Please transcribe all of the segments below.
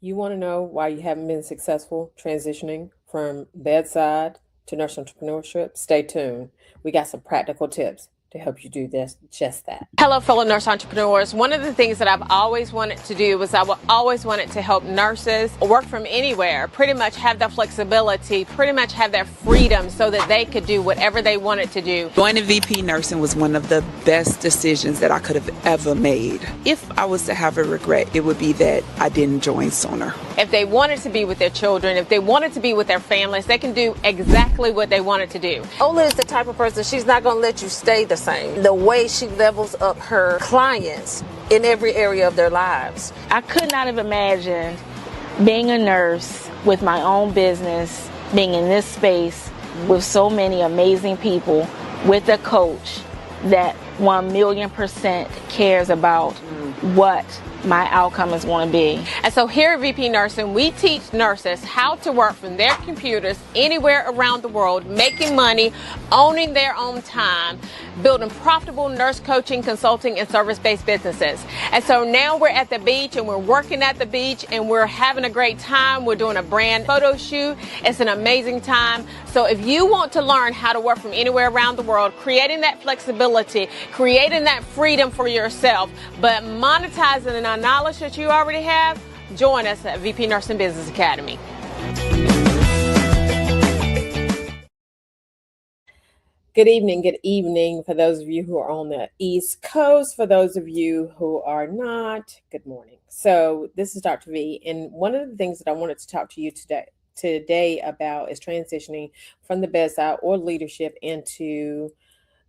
You want to know why you haven't been successful transitioning from bedside to nurse entrepreneurship? Stay tuned. We got some practical tips to help you do this, just that. Hello, fellow nurse entrepreneurs. One of the things that I've always wanted to do was I always wanted to help nurses work from anywhere, pretty much have that flexibility, pretty much have that freedom so that they could do whatever they wanted to do. Joining VP Nursing was one of the best decisions that I could have ever made. If I was to have a regret, it would be that I didn't join sooner. If they wanted to be with their children, if they wanted to be with their families, they can do exactly what they wanted to do. Ola is the type of person, she's not going to let you stay the same. The way she levels up her clients in every area of their lives. I could not have imagined being a nurse with my own business, being in this space with so many amazing people, with a coach that 1,000,000% cares about what my outcome is going to be. And so here at VP Nursing, we teach nurses how to work from their computers anywhere around the world, making money, owning their own time, building profitable nurse coaching, consulting, and service-based businesses. And so now we're at the beach and we're working at the beach and we're having a great time. We're doing a brand photo shoot. It's an amazing time. So if you want to learn how to work from anywhere around the world, creating that flexibility, creating that freedom for yourself, but monetizing the knowledge that you already have, join us at VP Nursing Business Academy. Good evening for those of you who are on the East Coast. For those of you who are not, good morning. So this is Dr. V, and one of the things that I wanted to talk to you today about is transitioning from the bedside or leadership into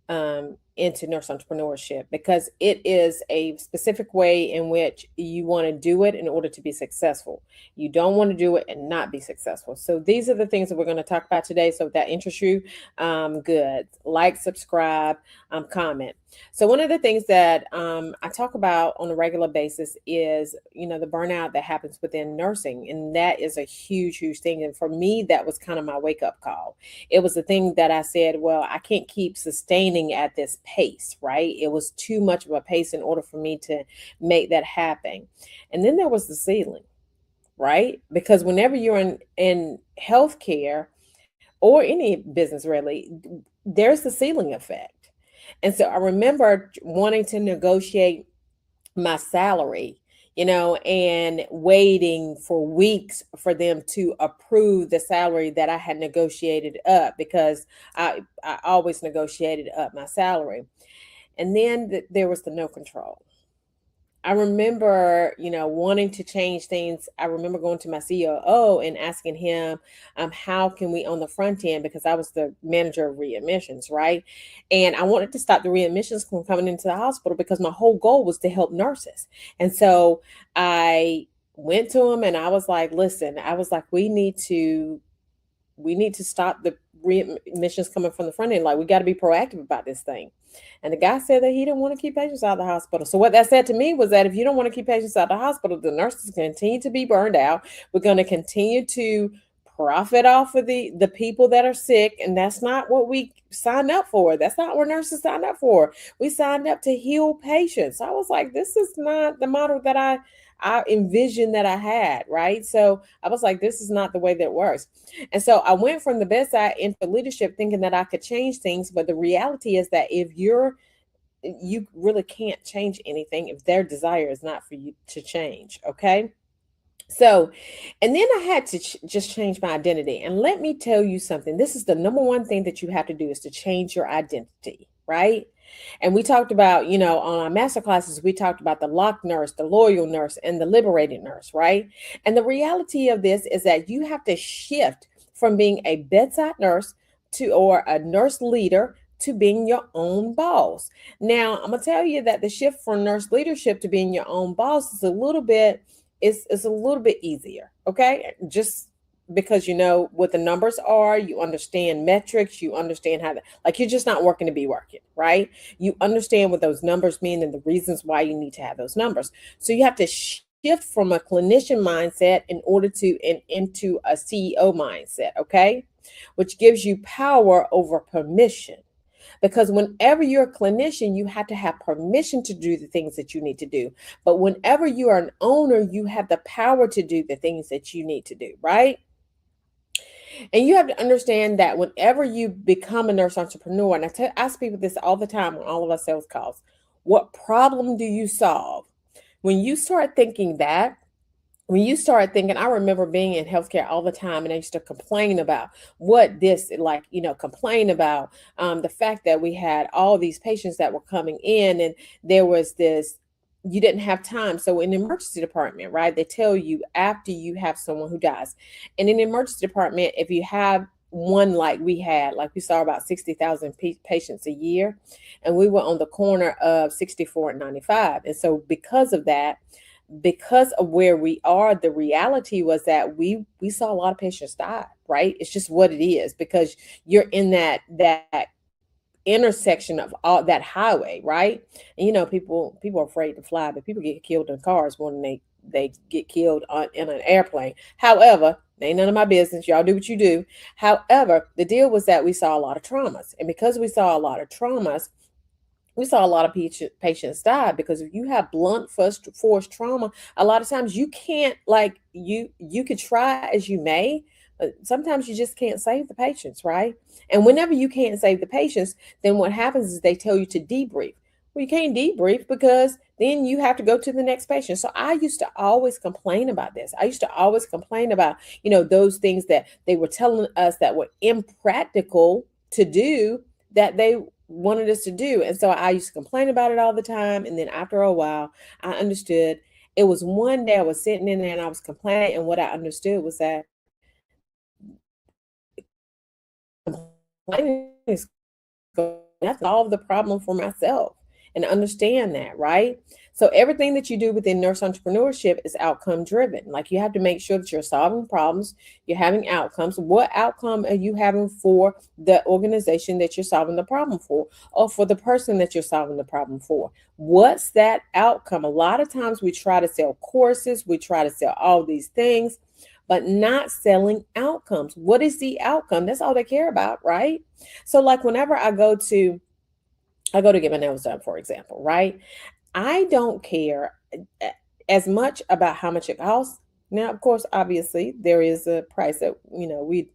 nurse entrepreneurship, because it is a specific way in which you want to do it in order to be successful. You don't want to do it and not be successful. So these are the things that we're going to talk about today. So if that interests you, good. Like, subscribe, comment. So one of the things that I talk about on a regular basis is, the burnout that happens within nursing. And that is a huge, huge thing. And for me, that was kind of my wake-up call. It was the thing that I said, well, I can't keep sustaining at this pace, right? It was too much of a pace in order for me to make that happen. And then there was the ceiling, right? Because whenever you're in healthcare or any business, really, there's the ceiling effect. And so I remember wanting to negotiate my salary, and waiting for weeks for them to approve the salary that I had negotiated up, because I always negotiated up my salary. And then there was the no control. I remember, wanting to change things. I remember going to my COO and asking him, how can we on the front end, because I was the manager of readmissions, right? And I wanted to stop the readmissions from coming into the hospital, because my whole goal was to help nurses. And so I went to him and I was like, listen, we need to stop the readmissions coming from the front end. Like, we got to be proactive about this thing. And the guy said that he didn't want to keep patients out of the hospital. So what that said to me was that if you don't want to keep patients out of the hospital, the nurses continue to be burned out. We're going to continue to profit off of the people that are sick. And that's not what we signed up for. That's not what nurses signed up for. We signed up to heal patients. I was like, this is not the model that I envisioned that I had, right? So I was like, this is not the way that works. And so I went from the bedside into leadership thinking that I could change things. But the reality is that if you really can't change anything if their desire is not for you to change, okay? So, and then I had to just change my identity. And let me tell you something. This is the number one thing that you have to do, is to change your identity, right? And we talked about, on our master classes, we talked about the locked nurse, the loyal nurse, and the liberated nurse, right? And the reality of this is that you have to shift from being a bedside nurse or a nurse leader to being your own boss. Now, I'm going to tell you that the shift from nurse leadership to being your own boss is a little bit easier, okay? Just because you know what the numbers are, you understand metrics, you understand how you're just not working to be working, right? You understand what those numbers mean and the reasons why you need to have those numbers. So you have to shift from a clinician mindset into a CEO mindset, okay? Which gives you power over permission. Because whenever you're a clinician, you have to have permission to do the things that you need to do. But whenever you are an owner, you have the power to do the things that you need to do, right? And you have to understand that whenever you become a nurse entrepreneur, and ask people this all the time on all of our sales calls, what problem do you solve? When you start thinking that, when you start thinking, I remember being in healthcare all the time, and I used to complain about what this, like, complain about the fact that we had all these patients that were coming in, and there was this, you didn't have time. So in the emergency department, right, they tell you after you have someone who dies. And in the emergency department, if you have one like we had, like we saw about 60,000 patients a year, and we were on the corner of 64 and 95. And so because of that, because of where we are, the reality was that we saw a lot of patients die, right? It's just what it is, because you're in that intersection of all that highway, right? And people are afraid to fly, but people get killed in cars more than they get killed in an airplane. However, ain't none of my business. Y'all do what you do. However, the deal was that we saw a lot of traumas, and because we saw a lot of traumas, we saw a lot of patients die, because if you have blunt force trauma, a lot of times you can't, like, you could try as you may, but sometimes you just can't save the patients, right? And whenever you can't save the patients, then what happens is they tell you to debrief. Well, you can't debrief because then you have to go to the next patient. So I used to always complain about this. I used to always complain about, those things that they were telling us that were impractical to do, that they wanted us to do. And so I used to complain about it all the time. And then after a while, I understood. It was one day I was sitting in there and I was complaining. And what I understood was that complaining is that's solve the problem for myself, and understand that, right? So everything that you do within nurse entrepreneurship is outcome driven. Like, you have to make sure that you're solving problems, you're having outcomes. What outcome are you having for the organization that you're solving the problem for, or for the person that you're solving the problem for? What's that outcome? A lot of times we try to sell courses, we try to sell all these things, but not selling outcomes. What is the outcome? That's all they care about, right? So like whenever I go to get my nails done, for example, right? I don't care as much about how much it costs. Now, of course, obviously, there is a price that, we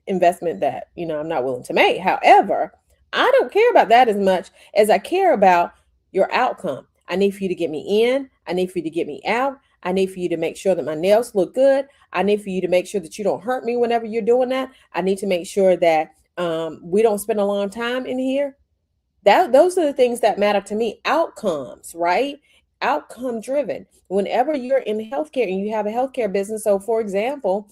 investment that, I'm not willing to make. However, I don't care about that as much as I care about your outcome. I need for you to get me in. I need for you to get me out. I need for you to make sure that my nails look good. I need for you to make sure that you don't hurt me whenever you're doing that. I need to make sure that we don't spend a long time in here. Those are the things that matter to me. Outcomes, right? Outcome driven. Whenever you're in healthcare and you have a healthcare business, so for example,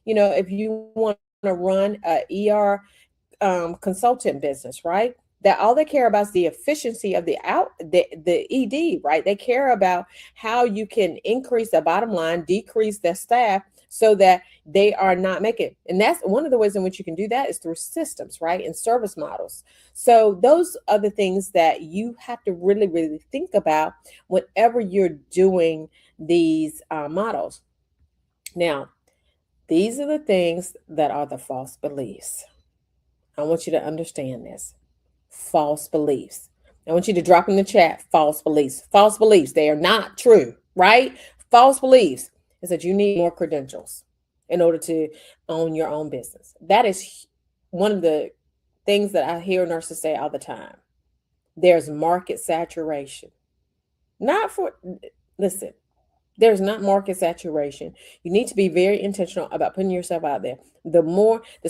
if you want to run a ER consultant business, right? That all they care about is the efficiency of the ED, right? They care about how you can increase the bottom line, decrease the staff, so that they are not making. And that's one of the ways in which you can do that is through systems, right? And service models. So those are the things that you have to really, really think about whenever you're doing these models. Now, these are the things that are the false beliefs. I want you to understand this. False beliefs. I want you to drop in the chat, false beliefs. False beliefs. They are not true, right? False beliefs is that you need more credentials in order to own your own business. That is one of the things that I hear nurses say all the time. There's market saturation. Listen, there's not market saturation. You need to be very intentional about putting yourself out there. The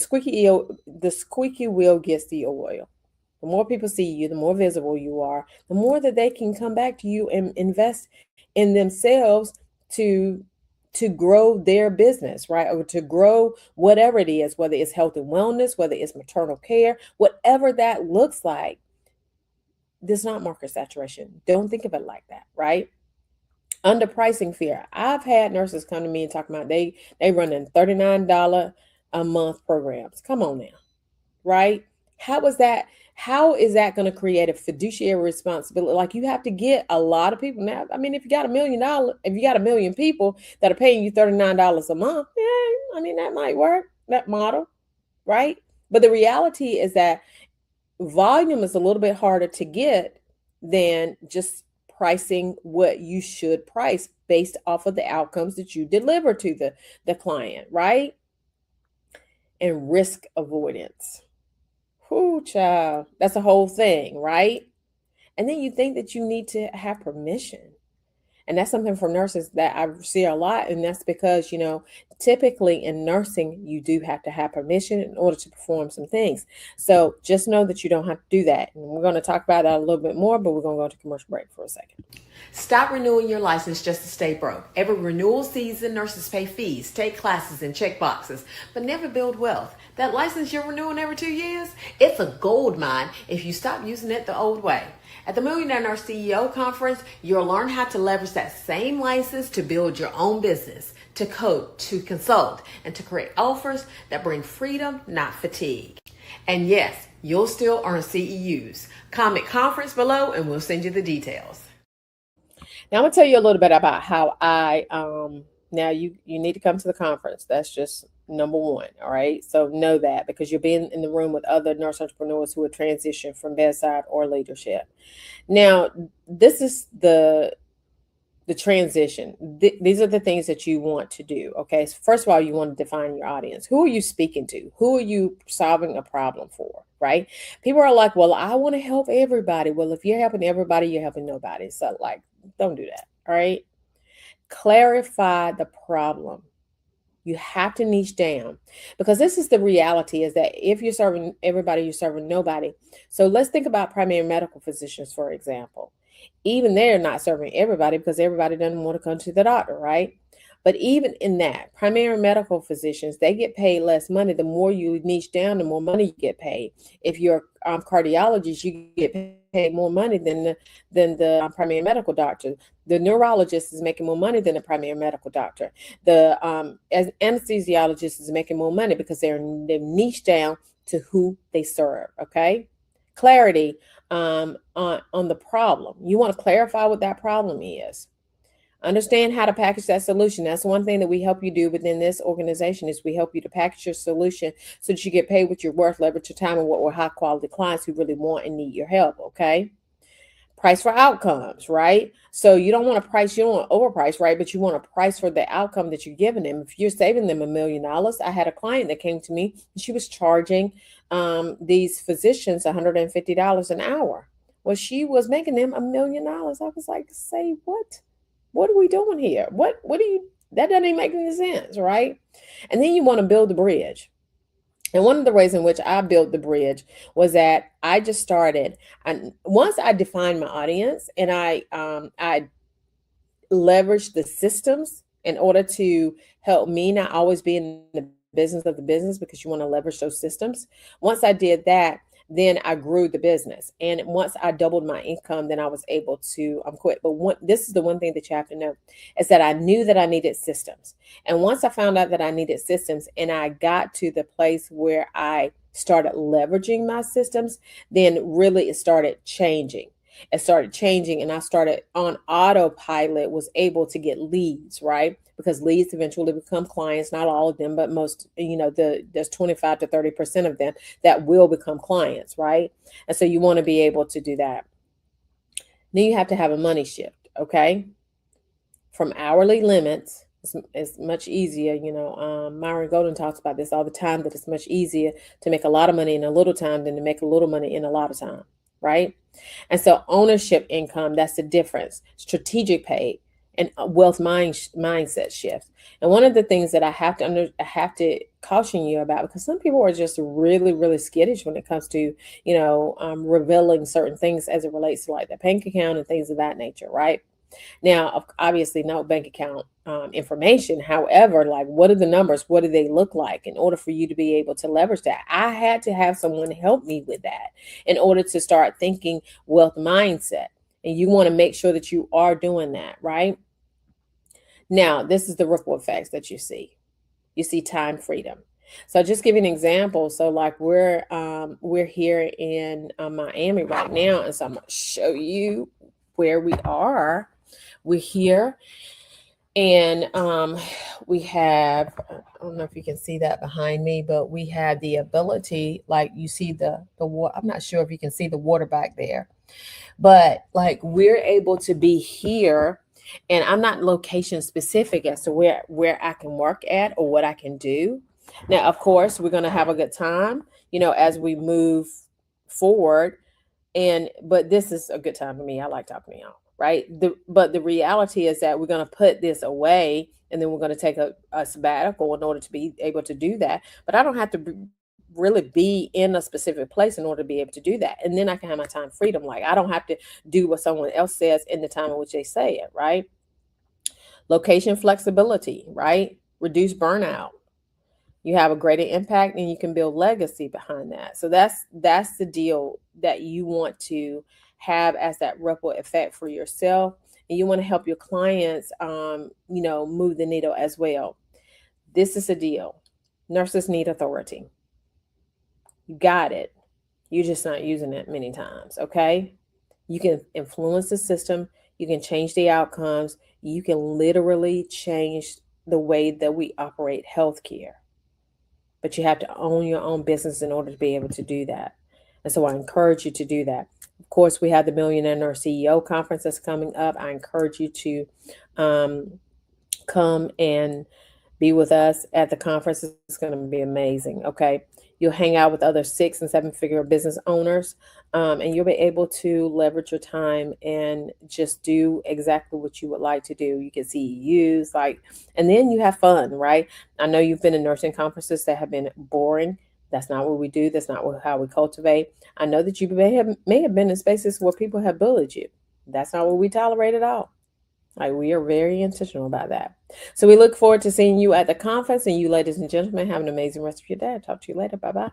squeaky wheel gets the oil. The more people see you, the more visible you are, the more that they can come back to you and invest in themselves to grow their business, right? Or to grow whatever it is, whether it's health and wellness, whether it's maternal care, whatever that looks like. There's not market saturation. Don't think of it like that, right? Underpricing fear. I've had nurses come to me and talk about they running $39 a month programs. Come on now, right? How is that going to create a fiduciary responsibility? Like, you have to get a lot of people. Now, I mean, if you got $1 million, if you got 1 million people that are paying you $39 a month, yeah, I mean, that might work, that model, right? But the reality is that volume is a little bit harder to get than just pricing what you should price based off of the outcomes that you deliver to the client, right? And risk avoidance. Whoo, child. That's a whole thing, right? And then you think that you need to have permission. And that's something for nurses that I see a lot. And that's because, typically in nursing, you do have to have permission in order to perform some things. So just know that you don't have to do that. And we're going to talk about that a little bit more, but we're going to go to commercial break for a second. Stop renewing your license just to stay broke. Every renewal season, nurses pay fees, take classes, and check boxes, but never build wealth. That license you're renewing every 2 years, it's a gold mine if you stop using it the old way. At the Millionaire Nurse CEO Conference, you'll learn how to leverage that same license to build your own business, to coach, to consult, and to create offers that bring freedom, not fatigue. And yes, you'll still earn CEUs. Comment conference below and we'll send you the details. Now I'm gonna tell you a little bit about how I now you need to come to the conference. That's just number one. All right. So know that, because you'll be in the room with other nurse entrepreneurs who are transitioned from bedside or leadership. Now, this is the transition. These are the things that you want to do. Okay. So first of all, you want to define your audience. Who are you speaking to? Who are you solving a problem for? Right. People are like, well, I want to help everybody. Well, if you're helping everybody, you're helping nobody. So don't do that. All right. Clarify the problem. You have to niche down, because this is the reality, is that if you're serving everybody, you're serving nobody. So let's think about primary medical physicians, for example. Even they're not serving everybody, because everybody doesn't want to come to the doctor, right? But even in that, primary medical physicians, they get paid less money. The more you niche down, the more money you get paid. If you're cardiologist, you get paid more money than the primary medical doctor. The neurologist is making more money than the primary medical doctor. The anesthesiologist is making more money because they're niche down to who they serve. Okay, clarity on the problem. You want to clarify what that problem is. Understand how to package that solution. That's one thing that we help you do within this organization, is we help you to package your solution so that you get paid what you're worth, leverage your time, and what we're high quality clients who really want and need your help. Okay. Price for outcomes, right? So you don't want to price, you don't want to overprice, right? But you want to price for the outcome that you're giving them. If you're saving them $1 million, I had a client that came to me and she was charging these physicians $150 an hour. Well, she was making them $1 million. I was like, say what? What are we doing here? What do you, that doesn't even make any sense, right? And then you want to build the bridge. And one of the ways in which I built the bridge was that I just started, and once I defined my audience and I leveraged the systems in order to help me not always be in the business of the business, because you want to leverage those systems. Once I did that, then I grew the business. And once I doubled my income, then I was able to quit. But this is the one thing that you have to know, is that I knew that I needed systems. And once I found out that I needed systems and I got to the place where I started leveraging my systems, then really it started changing. It started changing and I started on autopilot, was able to get leads, right? Because leads eventually become clients, not all of them, but most, there's 25 to 30% of them that will become clients, right? And so you want to be able to do that. Then you have to have a money shift, okay? From hourly limits, it's much easier. Myron Golden talks about this all the time, that it's much easier to make a lot of money in a little time than to make a little money in a lot of time, right? And so ownership income, that's the difference. Strategic pay and wealth mindset shift. And one of the things that I have to caution you about, because some people are just really, really skittish when it comes to, revealing certain things as it relates to like the bank account and things of that nature, right? Now, obviously, no bank account information. However, like, what are the numbers? What do they look like? In order for you to be able to leverage that, I had to have someone help me with that in order to start thinking wealth mindset. And you want to make sure that you are doing that, right? Now, this is the ripple effects that you see. You see time freedom. So just give you an example. So like we're here in Miami right now. And so I'm going to show you where we are. We're here And we have, I don't know if you can see that behind me, but we have the ability, like you see the water. I'm not sure if you can see the water back there, but like we're able to be here, and I'm not location specific as to where I can work at or what I can do. Now, of course, we're going to have a good time, as we move forward. And but this is a good time for me. I like talking to y'all, right? But the reality is that we're going to put this away, and then we're going to take a sabbatical in order to be able to do that. But I don't have to really be in a specific place in order to be able to do that. And then I can have my time freedom. Like I don't have to do what someone else says in the time in which they say it, right? Location flexibility, right? Reduce burnout. You have a greater impact, and you can build legacy behind that. So that's the deal that you want to have as that ripple effect for yourself, and you want to help your clients move the needle as well. This is a deal. Nurses need authority. You got it. You're just not using it many times. Okay, you can influence the system, you can change the outcomes, you can literally change the way that we operate healthcare, but you have to own your own business in order to be able to do that. And so I encourage you to do that. Of course, we have the Millionaire Nurse CEO conference that's coming up. I encourage you to come and be with us at the conference. It's going to be amazing. Okay. You'll hang out with other 6 and 7 figure business owners, and you'll be able to leverage your time and just do exactly what you would like to do. You can see use and then you have fun, right? I know you've been in nursing conferences that have been boring. That's not what we do. That's not how we cultivate. I know that you may have been in spaces where people have bullied you. That's not what we tolerate at all. Like we are very intentional about that. So we look forward to seeing you at the conference, and you ladies and gentlemen have an amazing rest of your day. I'll talk to you later. Bye-bye.